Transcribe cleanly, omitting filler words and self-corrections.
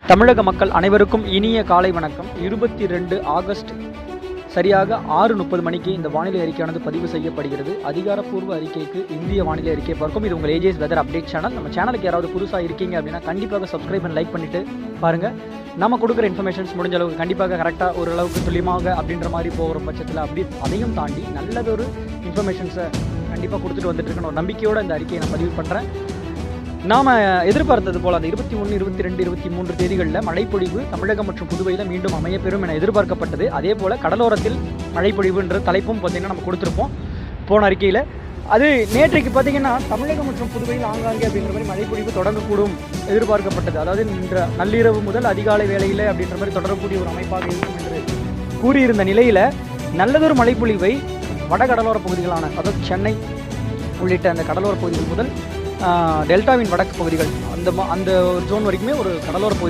தமிழக மக்கள் அனைவருக்கும் இனிய காலை வணக்கம். 22 ஆகஸ்ட் சரியாக 6:30 மணிக்கு இந்த வானிலை அறிக்கையானது பதிவு செய்யப்படுகிறது. அதிகாரப்பூர்வ அறிக்கைக்கு இந்திய வானிலை அறிக்கை பார்க்கும். இது உங்கள் ஏஜேஸ் வெதர் அப்டேட் சேனல். நம்ம சேனலுக்கு யாராவது புதுசாக இருக்கீங்க அப்படின்னா கண்டிப்பாக சப்ஸ்கிரைப் அண்ட் லைக் பண்ணிட்டு பாருங்கள். நம்ம கொடுக்குற இன்ஃபர்மேஷன்ஸ் முடிஞ்ச அளவுக்கு கண்டிப்பாக கரெக்டாக ஓரளவுக்கு துல்லியமாக அப்படின்ற மாதிரி போகிற பட்சத்தில் அப்படி அதையும் தாண்டி நல்லதொரு இன்ஃபர்மேஷன்ஸை கண்டிப்பாக கொடுத்துட்டு வந்துட்டு இருக்கணும் ஒரு நம்பிக்கையோடு இந்த அறிக்கையை நான் பதிவு பண்ணுறேன். நாம் எதிர்பார்த்தது போல் அந்த 21, 22, 23 தேதிகளில் மழைப்பொழிவு தமிழகம் மற்றும் புதுவையில் மீண்டும் அமையப்பெறும் என எதிர்பார்க்கப்பட்டது. அதே போல் கடலோரத்தில் மழைப்பொழிவுன்ற தலைப்பும் பார்த்திங்கன்னா நம்ம கொடுத்துருப்போம் போன அறிக்கையில். அது நேற்றைக்கு பார்த்திங்கன்னா தமிழகம் மற்றும் புதுவையில் ஆங்காங்கே அப்படின்ற மாதிரி மழைப்பொழிவு தொடங்கக்கூடும் எதிர்பார்க்கப்பட்டது. அதாவது இன்ற நள்ளிரவு முதல் அதிகாலை வேளையில் அப்படின்ற மாதிரி தொடரக்கூடிய ஒரு அமைப்பாக இருக்கும் என்று கூறியிருந்த நிலையில் நல்லதொரு மழைப்பொழிவை வட கடலோர பகுதிகளான அதாவது சென்னை உள்ளிட்ட அந்த கடலோர பகுதிகள் முதல் டெல்டாவின் வடக்கு பகுதிகள் அந்த ஜோன் வரைக்குமே ஒரு கடலோர பகுதி